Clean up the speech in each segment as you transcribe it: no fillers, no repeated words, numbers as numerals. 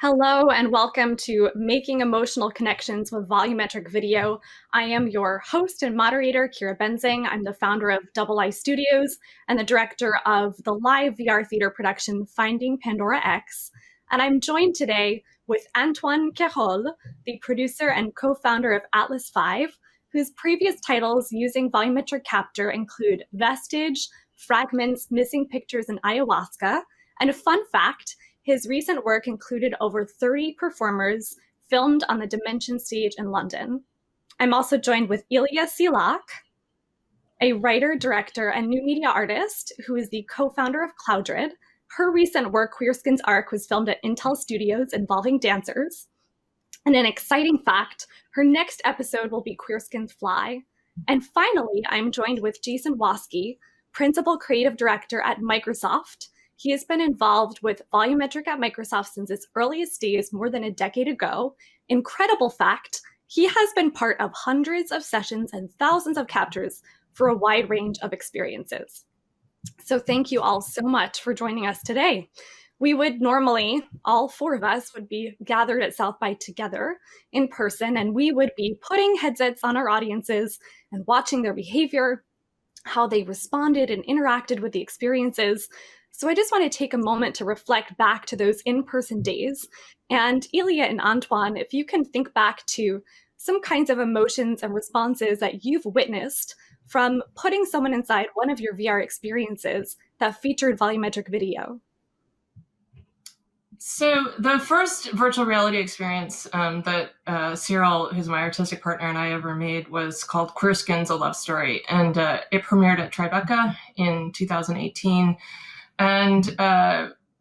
Hello and welcome to Making Emotional Connections with Volumetric Video. I am your host and moderator, Kira Benzing. I'm the founder of Double I Studios and the director of the live VR theater production Finding Pandora X. And I'm joined today with Antoine Querol, the producer and co-founder of Atlas 5, whose previous titles using volumetric capture include Vestige, Fragments, Missing Pictures, and Ayahuasca. And a fun fact, his recent work included over 30 performers filmed on the Dimension stage in London. I'm also joined with Ilya Silak, a writer, director, and new media artist who is the co-founder of Cloudred. Her recent work, Queerskin's Arc, was filmed at Intel Studios involving dancers. And an exciting fact, her next episode will be Queerskin's Fly. And finally, I'm joined with Jason Waskey, principal creative director at Microsoft. He has been involved with Volumetric at Microsoft since its earliest days more than a decade ago. Incredible fact, he has been part of hundreds of sessions and thousands of captures for a wide range of experiences. So thank you all so much for joining us today. We would normally, all four of us would be gathered at South by together in person, and we would be putting headsets on our audiences and watching their behavior, how they responded and interacted with the experiences. So I just want to take a moment to reflect back to those in-person days. And Ilya and Antoine, if you can think back to some kinds of emotions and responses that you've witnessed from putting someone inside one of your VR experiences that featured volumetric video. So the first virtual reality experience that Cyril, who's my artistic partner, and I ever made was called Queerskin's A Love Story. And it premiered at Tribeca in 2018. And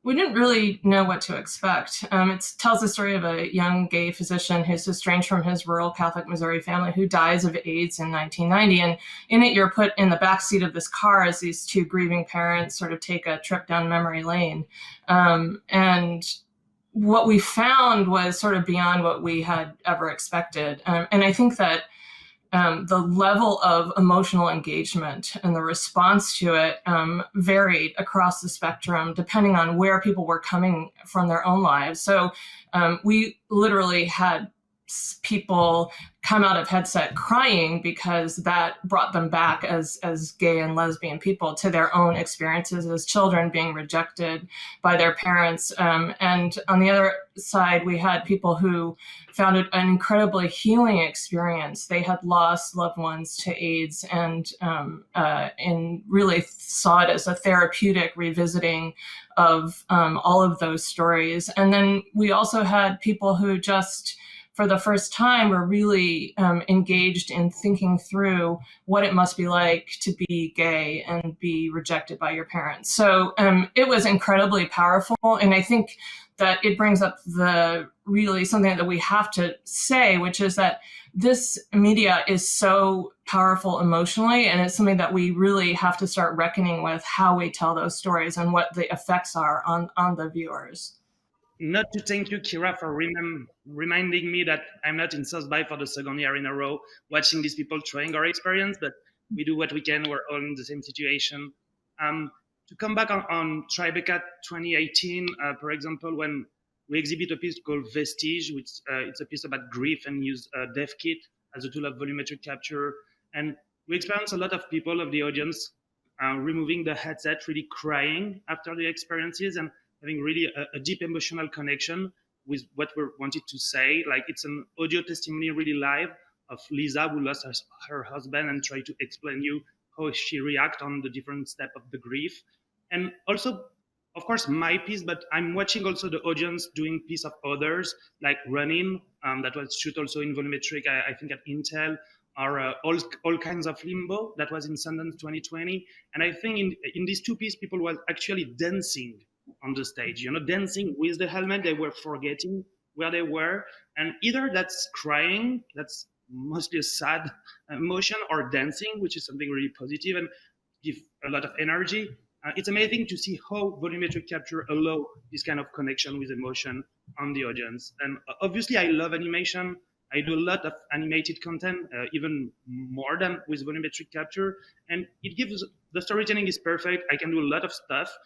we didn't really know what to expect. It tells the story of a young gay physician who's estranged from his rural Catholic Missouri family who dies of AIDS in 1990. And in it, you're put in the backseat of this car as these two grieving parents sort of take a trip down memory lane. And what we found was sort of beyond what we had ever expected. And I think that the level of emotional engagement and the response to it varied across the spectrum depending on where people were coming from their own lives. So we literally had people come out of headset crying because that brought them back as gay and lesbian people to their own experiences as children being rejected by their parents. And on the other side, we had people who found it an incredibly healing experience. They had lost loved ones to AIDS and really saw it as a therapeutic revisiting of all of those stories. And then we also had people who just for the first time, we're really engaged in thinking through what it must be like to be gay and be rejected by your parents. So it was incredibly powerful. And I think that it brings up really something that we have to say, which is that this media is so powerful emotionally, and it's something that we really have to start reckoning with how we tell those stories and what the effects are on the viewers. Not to thank you, Kira, for reminding me that I'm not in South by for the second year in a row, watching these people trying our experience, but we do what we can. We're all in the same situation. To come back on Tribeca 2018, for example, when we exhibit a piece called Vestige, which it's a piece about grief and use Dev Kit as a tool of volumetric capture. And we experience a lot of people of the audience removing the headset, really crying after the experiences and having really a deep emotional connection with what we wanted to say. Like it's an audio testimony really live of Lisa who lost her husband and try to explain you how she react on the different step of the grief. And also, of course, my piece, but I'm watching also the audience doing piece of others, like Running, that was shoot also in volumetric, I think at Intel, or all kinds of Limbo, that was in Sundance 2020. And I think in these two pieces, people were actually dancing on the stage, dancing with the helmet. They were forgetting where they were. And either that's crying, that's mostly a sad emotion, or dancing, which is something really positive and give a lot of energy. It's amazing to see how volumetric capture allow this kind of connection with emotion on the audience. And obviously I love animation. I do a lot of animated content, even more than with volumetric capture. And it gives, the storytelling is perfect. I can do a lot of stuff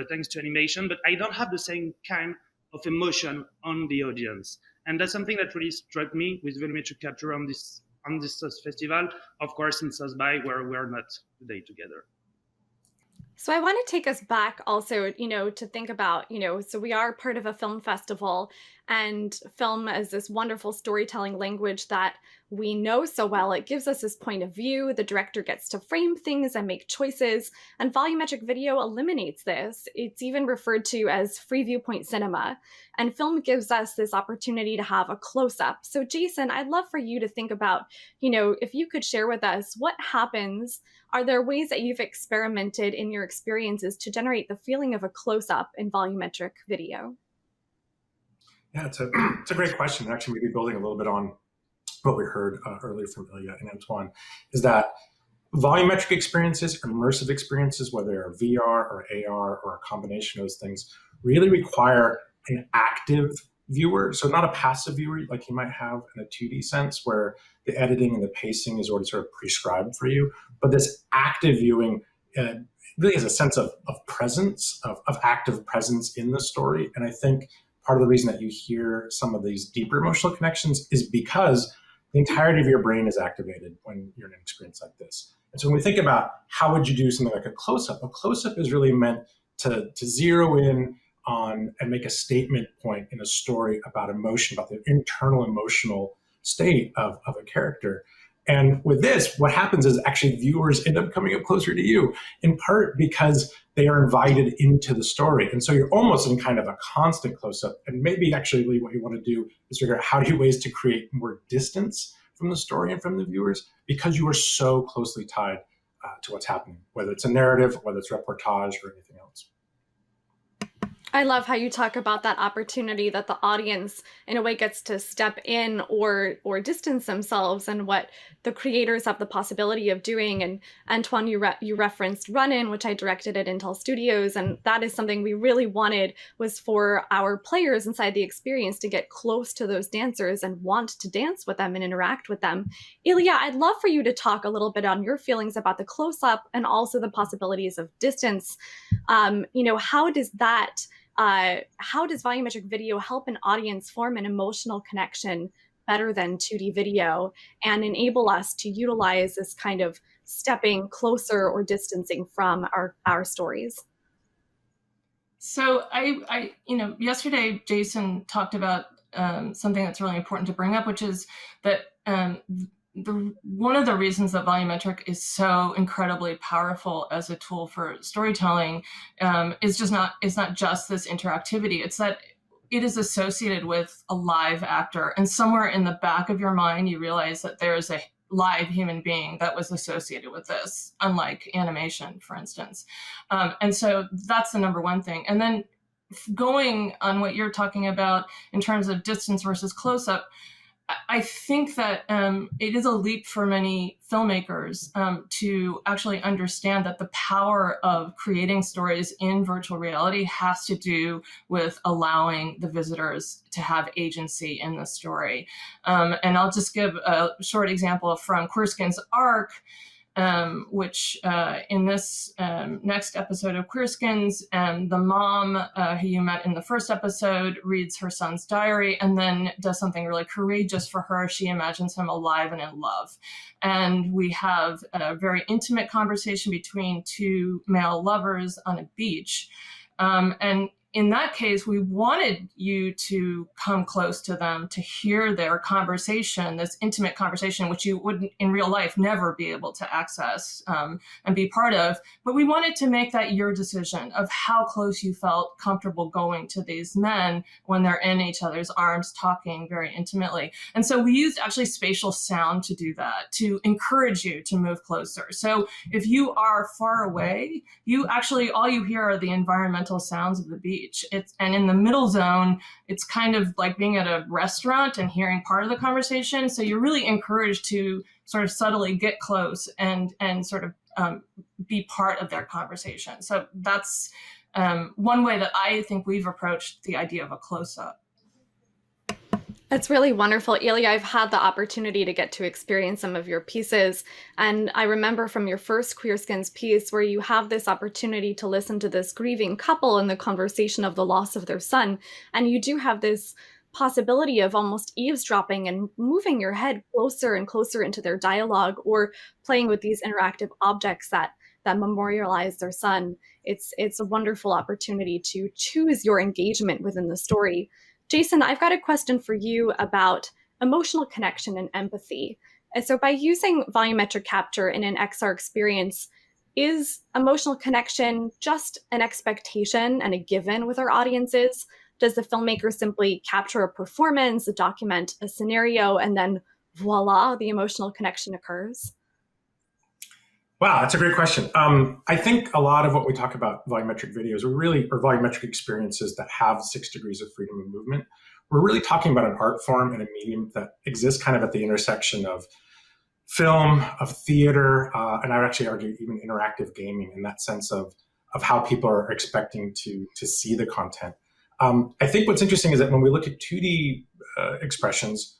thanks to animation, but I don't have the same kind of emotion on the audience. And that's something that really struck me with volumetric capture on this festival. Of course, in South by, where we're not today together. So I want to take us back also, to think about, so we are part of a film festival, and film as this wonderful storytelling language that we know so well. It gives us this point of view. The director gets to frame things and make choices, and volumetric video eliminates this. It's even referred to as free viewpoint cinema, and film gives us this opportunity to have a close-up. So Jason, I'd love for you to think about, if you could share with us what happens. Are there ways that you've experimented in your experiences to generate the feeling of a close-up in volumetric video? Yeah, it's a great question. Actually, maybe building a little bit on what we heard earlier from Ilya and Antoine, is that volumetric experiences, immersive experiences, whether they're VR or AR or a combination of those things, really require an active viewer. So not a passive viewer like you might have in a 2D sense where the editing and the pacing is already sort of prescribed for you. But this active viewing really has a sense of presence, of active presence in the story. And I think part of the reason that you hear some of these deeper emotional connections is because the entirety of your brain is activated when you're in an experience like this. And so when we think about how would you do something like a close-up is really meant to zero in on and make a statement point in a story about emotion, about the internal emotional state of a character. And with this, what happens is actually viewers end up coming up closer to you, in part because they are invited into the story. And so you're almost in kind of a constant close-up. And maybe actually what you want to do is figure out how do you ways to create more distance from the story and from the viewers, because you are so closely tied to what's happening, whether it's a narrative, whether it's reportage or anything else. I love how you talk about that opportunity that the audience in a way gets to step in or distance themselves, and what the creators have the possibility of doing. And Antoine, you referenced Run-In, which I directed at Intel Studios, and that is something we really wanted, was for our players inside the experience to get close to those dancers and want to dance with them and interact with them. Ilya, I'd love for you to talk a little bit on your feelings about the close-up and also the possibilities of distance. How does volumetric video help an audience form an emotional connection better than 2D video and enable us to utilize this kind of stepping closer or distancing from our stories? So yesterday Jason talked about something that's really important to bring up, which is that one of the reasons that volumetric is so incredibly powerful as a tool for storytelling is not just this interactivity. It's that it is associated with a live actor, and somewhere in the back of your mind you realize that there is a live human being that was associated with this, unlike animation, for instance. And so that's the number one thing. And then going on what you're talking about in terms of distance versus close-up, I think that it is a leap for many filmmakers to actually understand that the power of creating stories in virtual reality has to do with allowing the visitors to have agency in the story. And I'll just give a short example from Queerskin's arc, which in this next episode of Queerskins, the mom who you met in the first episode reads her son's diary and then does something really courageous for her. She imagines him alive and in love. And we have a very intimate conversation between two male lovers on a beach. And in that case, we wanted you to come close to them, to hear their conversation, this intimate conversation, which you would in real life never be able to access and be part of. But we wanted to make that your decision of how close you felt comfortable going to these men when they're in each other's arms, talking very intimately. And so we used actually spatial sound to do that, to encourage you to move closer. So if you are far away, you actually, all you hear are the environmental sounds of the beach. And in the middle zone, it's kind of like being at a restaurant and hearing part of the conversation. So you're really encouraged to sort of subtly get close and sort of be part of their conversation. So that's one way that I think we've approached the idea of a close-up. That's really wonderful. Ilya, I've had the opportunity to get to experience some of your pieces. And I remember from your first Queer Skins piece where you have this opportunity to listen to this grieving couple in the conversation of the loss of their son. And you do have this possibility of almost eavesdropping and moving your head closer and closer into their dialogue, or playing with these interactive objects that memorialize their son. It's a wonderful opportunity to choose your engagement within the story. Jason, I've got a question for you about emotional connection and empathy. And so, by using volumetric capture in an XR experience, is emotional connection just an expectation and a given with our audiences? Does the filmmaker simply capture a performance, document a scenario, and then voila, the emotional connection occurs? Wow, that's a great question. I think a lot of what we talk about volumetric videos or volumetric experiences that have 6 degrees of freedom of movement. We're really talking about an art form and a medium that exists kind of at the intersection of film, of theater, and I would actually argue even interactive gaming in that sense of how people are expecting to see the content. I think what's interesting is that when we look at 2D expressions,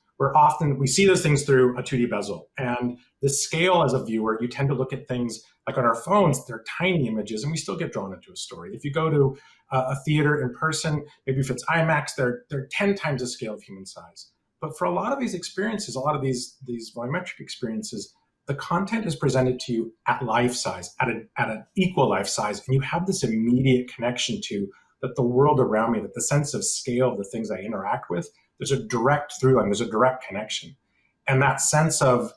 we see those things through a 2D bezel. And the scale as a viewer, you tend to look at things like on our phones, they're tiny images and we still get drawn into a story. If you go to a theater in person, maybe if it's IMAX, they're 10 times the scale of human size. But for a lot of these experiences, a lot of these volumetric experiences, the content is presented to you at life size, at an equal life size. And you have this immediate connection to that the world around me, that the sense of scale of the things I interact with, there's a direct through line, there's a direct connection. And that sense of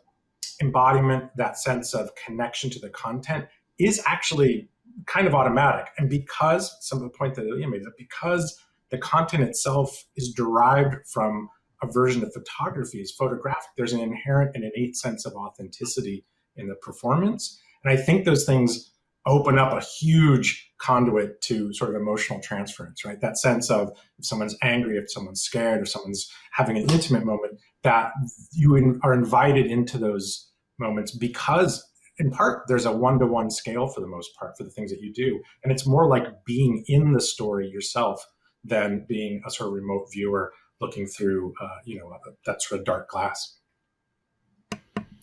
embodiment, that sense of connection to the content is actually kind of automatic. And because some of the point that Ilya made, that because the content itself is derived from a version of photography, is photographic, there's an inherent and innate sense of authenticity in the performance. And I think those things open up a huge conduit to sort of emotional transference, right? That sense of if someone's angry, if someone's scared, if someone's having an intimate moment, that you are invited into those moments because in part, there's a one-to-one scale for the most part for the things that you do. And it's more like being in the story yourself than being a sort of remote viewer looking through, that sort of dark glass.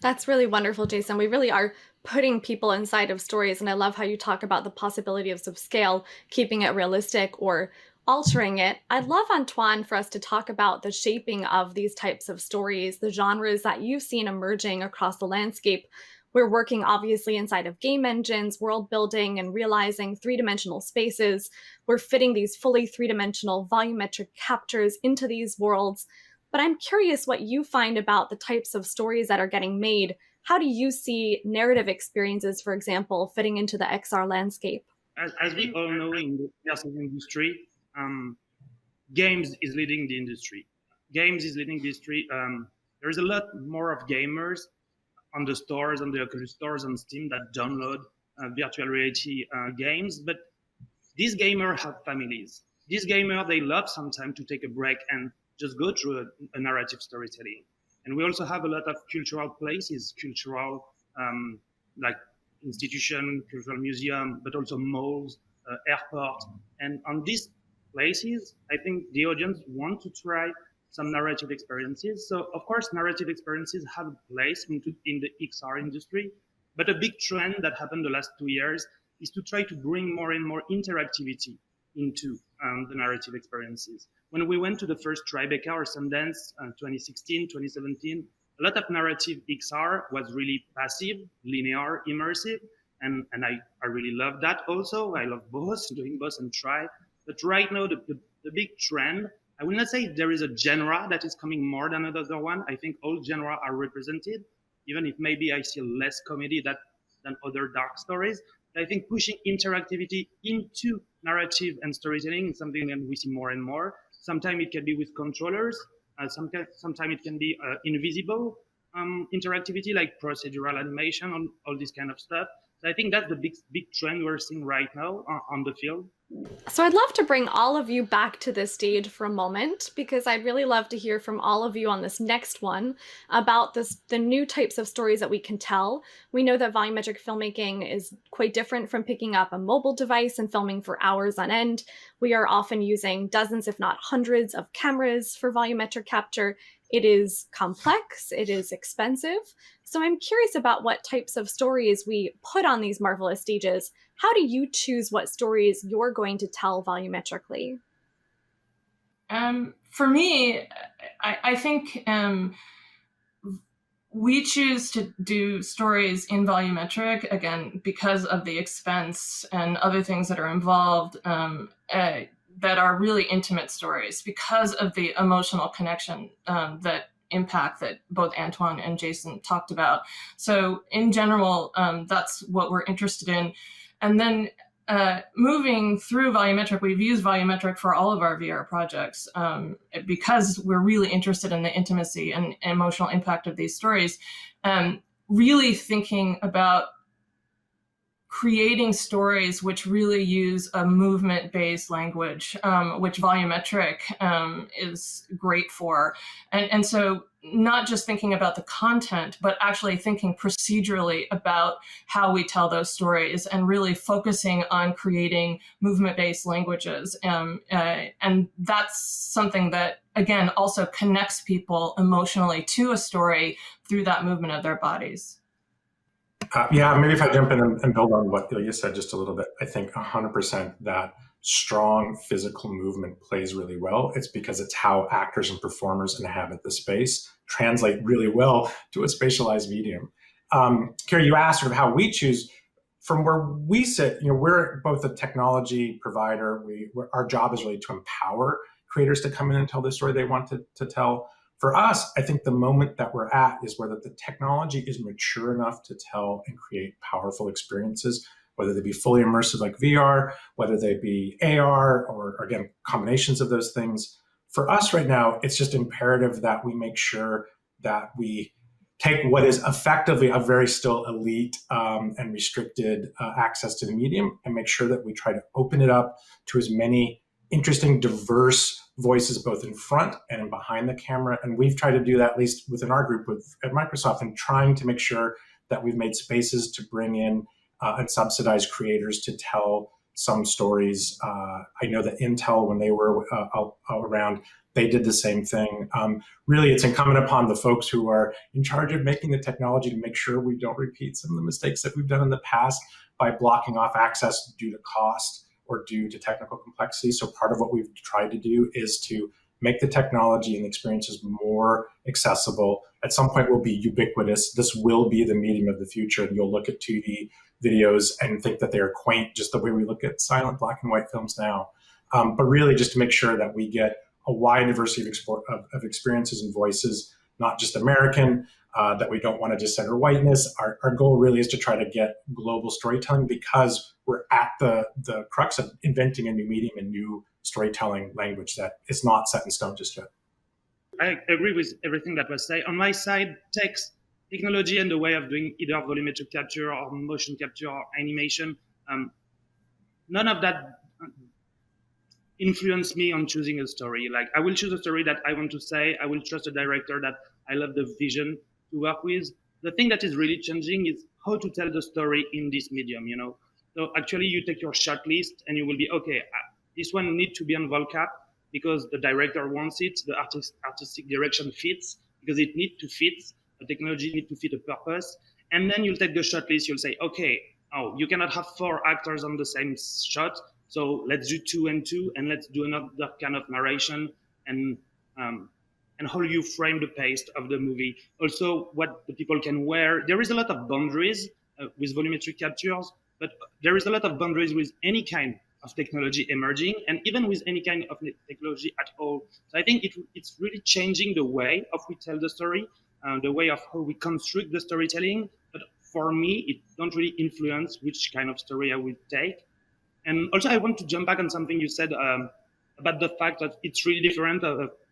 That's really wonderful, Jason. We really are putting people inside of stories. And I love how you talk about the possibility of subscale, keeping it realistic or altering it. I'd love, Antoine, for us to talk about the shaping of these types of stories, the genres that you've seen emerging across the landscape. We're working obviously inside of game engines, world building, and realizing three-dimensional spaces. We're fitting these fully three-dimensional volumetric captures into these worlds. But I'm curious what you find about the types of stories that are getting made. How do you see narrative experiences, for example, fitting into the XR landscape? As we all know in the immersive industry, games is leading the industry. Games is leading the industry. There is a lot more of gamers on the stores, on the Oculus stores, on Steam that download virtual reality games. But these gamers have families. These gamers, they love sometimes to take a break and just go through a narrative storytelling. And we also have a lot of cultural places, cultural like institution, cultural museum, but also malls, airports. And on these places, I think the audience want to try some narrative experiences. So of course, narrative experiences have a place in the XR industry, but a big trend that happened the last 2 years is to try to bring more and more interactivity into the narrative experiences. When we went to the first Tribeca or Sundance 2016, 2017, a lot of narrative XR was really passive, linear, immersive, and I really love that also. I love both, doing both and try. But right now, the big trend, I will not say there is a genre that is coming more than another one. I think all genres are represented, even if maybe I see less comedy than other dark stories. I think pushing interactivity into narrative and storytelling is something that we see more and more. Sometimes it can be with controllers. Sometimes it can be invisible interactivity, like procedural animation, all this kind of stuff. So I think that's the big trend we're seeing right now on the field. So I'd love to bring all of you back to this stage for a moment, because I'd really love to hear from all of you on this next one about the new types of stories that we can tell. We know that volumetric filmmaking is quite different from picking up a mobile device and filming for hours on end. We are often using dozens, if not hundreds, of cameras for volumetric capture. It is complex, it is expensive. So I'm curious about what types of stories we put on these marvelous stages. How do you choose what stories you're going to tell volumetrically? For me, I think we choose to do stories in volumetric, again, because of the expense and other things that are involved, that are really intimate stories, because of the emotional connection that impact that both Antoine and Jason talked about. So in general, that's what we're interested in. And then moving through volumetric, we've used volumetric for all of our VR projects because we're really interested in the intimacy and emotional impact of these stories. Really thinking about creating stories which really use a movement-based language, which volumetric is great for. And so not just thinking about the content, but actually thinking procedurally about how we tell those stories and really focusing on creating movement-based languages. And that's something that, again, also connects people emotionally to a story through that movement of their bodies. Yeah, maybe if I jump in and build on what Ilya said just a little bit, I think 100% that strong physical movement plays really well. It's because it's how actors and performers inhabit the space translate really well to a spatialized medium. Kira, you asked sort of how we choose. From where we sit, we're both a technology provider. Our job is really to empower creators to come in and tell the story they want to tell. For us, I think the moment that we're at is where the technology is mature enough to tell and create powerful experiences, whether they be fully immersive like VR, whether they be AR, or again, combinations of those things. For us right now, it's just imperative that we make sure that we take what is effectively a very still elite and restricted access to the medium and make sure that we try to open it up to as many interesting, diverse voices, both in front and in behind the camera. And we've tried to do that, at least within our group at Microsoft, and trying to make sure that we've made spaces to bring in and subsidize creators to tell some stories. I know that Intel, when they were around, they did the same thing. Really, it's incumbent upon the folks who are in charge of making the technology to make sure we don't repeat some of the mistakes that we've done in the past by blocking off access due to cost or due to technical complexity. So part of what we've tried to do is to make the technology and the experiences more accessible. At some point, we'll be ubiquitous. This will be the medium of the future. And you'll look at 2D videos and think that they are quaint, just the way we look at silent black and white films now. But really just to make sure that we get a wide diversity of experiences and voices, not just American, that we don't want to just center whiteness. Our goal really is to try to get global storytelling because we're at the crux of inventing a new medium and new storytelling language that is not set in stone just yet. I agree with everything that was said. On my side, technology and the way of doing either volumetric capture or motion capture or animation, none of that influenced me on choosing a story. Like, I will choose a story that I want to say. I will trust a director that I love the vision to work with. The thing that is really changing is how to tell the story in this medium, So actually you take your shot list and you will be, okay, this one needs to be on VolCap because the director wants it, the artistic direction fits, because it needs to fit, the technology needs to fit a purpose. And then you'll take the shot list, you'll say, okay, you cannot have 4 actors on the same shot, so let's do 2 and 2, and let's do another kind of narration and how you frame the pace of the movie. Also, what the people can wear. There is a lot of boundaries with volumetric captures, but there is a lot of boundaries with any kind of technology emerging, and even with any kind of technology at all. So I think it's really changing the way of we tell the story, the way of how we construct the storytelling. But for me, it don't really influence which kind of story I will take. And also, I want to jump back on something you said about the fact that it's really different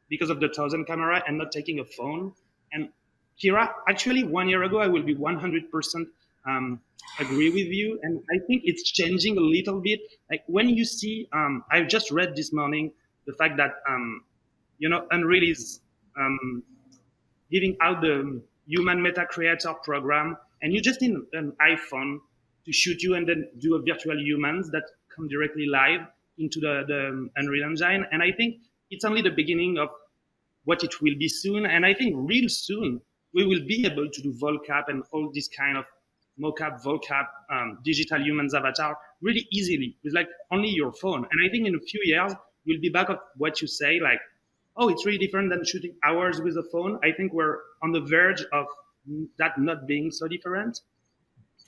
because of the 1000 camera and not taking a phone. And Kira, actually, 1 year ago, I will be 100% agree with you, and I think it's changing a little bit. Like when you see, I've just read this morning the fact that Unreal is giving out the human meta creator program, and you just need an iPhone to shoot you and then do a virtual humans that come directly live into the Unreal Engine. And I think it's only the beginning of what it will be soon. And I think real soon we will be able to do volcap and all this kind of mocap, volcap, digital humans avatar really easily with like only your phone. And I think in a few years we'll be back of what you say, like, oh, it's really different than shooting hours with a phone. I think we're on the verge of that not being so different.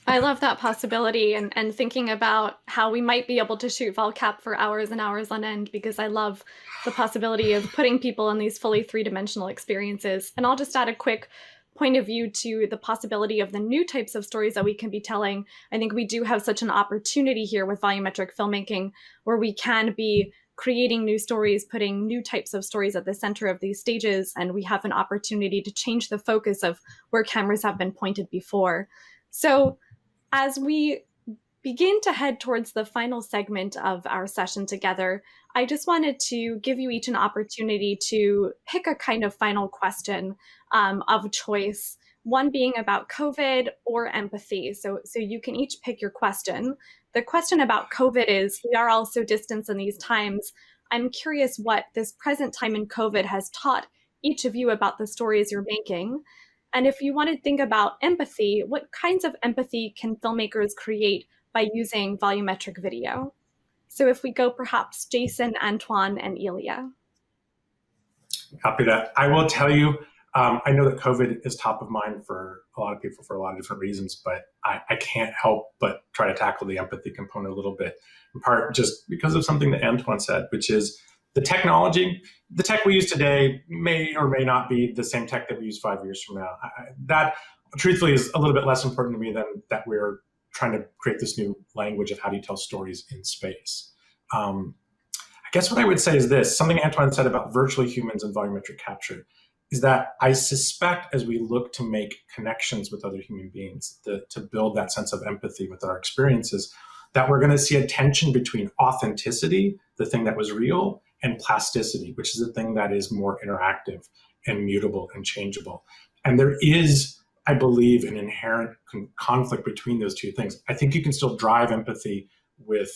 I love that possibility and thinking about how we might be able to shoot volcap for hours and hours on end, because I love the possibility of putting people in these fully three-dimensional experiences. And I'll just add a quick point of view to the possibility of the new types of stories that we can be telling. I think we do have such an opportunity here with volumetric filmmaking where we can be creating new stories, putting new types of stories at the center of these stages, and we have an opportunity to change the focus of where cameras have been pointed before. So as we begin to head towards the final segment of our session together, I just wanted to give you each an opportunity to pick a kind of final question of choice, one being about COVID or empathy. So you can each pick your question. The question about COVID is, we are all so distant in these times. I'm curious what this present time in COVID has taught each of you about the stories you're making. And if you want to think about empathy, what kinds of empathy can filmmakers create by using volumetric video? So if we go perhaps Jason, Antoine, and Ilya. Happy to. I will tell you, I know that COVID is top of mind for a lot of people for a lot of different reasons, but I can't help but try to tackle the empathy component a little bit, in part just because of something that Antoine said, which is the technology, the tech we use today may or may not be the same tech that we use 5 years from now. That, truthfully, is a little bit less important to me than that we're trying to create this new language of how do you tell stories in space. I guess what I would say is this, something Antoine said about virtually humans and volumetric capture, is that I suspect as we look to make connections with other human beings, to build that sense of empathy with our experiences, that we're going to see a tension between authenticity, the thing that was real, and plasticity, which is a thing that is more interactive and mutable and changeable. And there is, I believe, an inherent conflict between those two things. I think you can still drive empathy with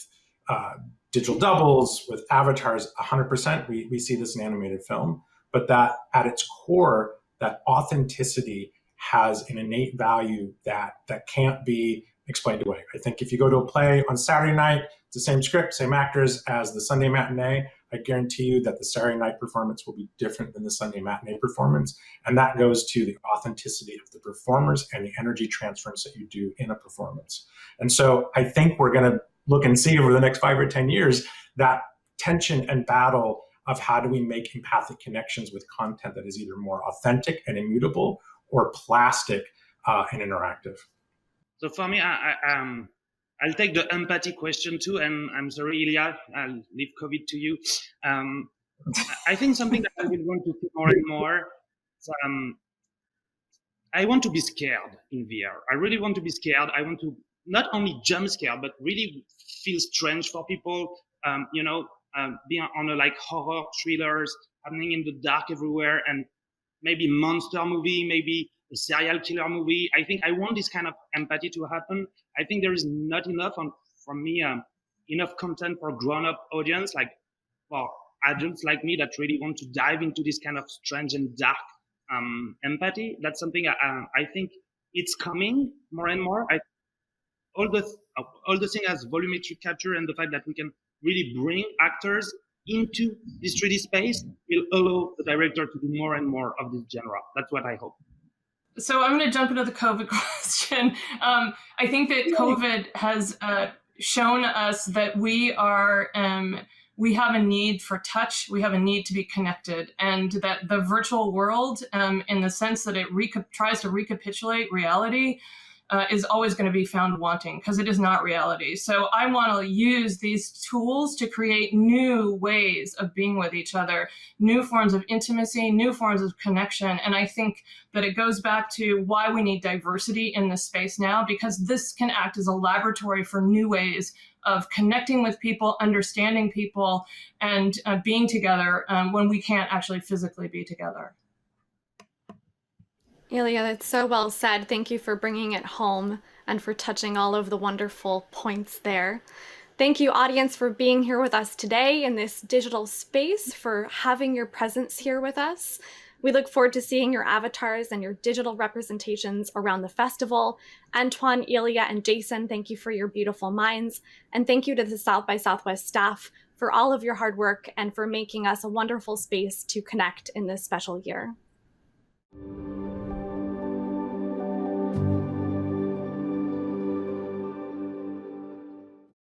digital doubles, with avatars, 100%. We see this in animated film, but that at its core, that authenticity has an innate value that can't be explained away. I think if you go to a play on Saturday night, it's the same script, same actors as the Sunday matinee. I guarantee you that the Saturday night performance will be different than the Sunday matinee performance. And that goes to the authenticity of the performers and the energy transference that you do in a performance. And so I think we're going to look and see over the next 5 or 10 years that tension and battle of how do we make empathic connections with content that is either more authentic and immutable or plastic and interactive. So for me, I'll take the empathy question too, and I'm sorry, Ilya, I'll leave COVID to you. I think something that I would want to see more and more is, I want to be scared in VR. I really want to be scared. I want to not only jump scare, but really feel strange for people, being on a like horror thrillers happening in the dark everywhere, and maybe monster movie, maybe a serial killer movie. I think I want this kind of empathy to happen. I think there is not enough from me, enough content for grown-up audience, like for adults like me that really want to dive into this kind of strange and dark empathy. That's something I think it's coming more and more. All the thing as volumetric capture and the fact that we can really bring actors into this 3D space will allow the director to do more and more of this genre. That's what I hope. So I'm going to jump into the COVID question. I think that COVID has shown us that we have a need for touch. We have a need to be connected, and that the virtual world, in the sense that it tries to recapitulate reality, is always going to be found wanting because it is not reality. So I want to use these tools to create new ways of being with each other, new forms of intimacy, new forms of connection. And I think that it goes back to why we need diversity in this space now, because this can act as a laboratory for new ways of connecting with people, understanding people, and being together when we can't actually physically be together. Ilya, that's so well said. Thank you for bringing it home and for touching all of the wonderful points there. Thank you, audience, for being here with us today in this digital space, for having your presence here with us. We look forward to seeing your avatars and your digital representations around the festival. Antoine, Ilya, and Jason, thank you for your beautiful minds. And thank you to the South by Southwest staff for all of your hard work and for making us a wonderful space to connect in this special year.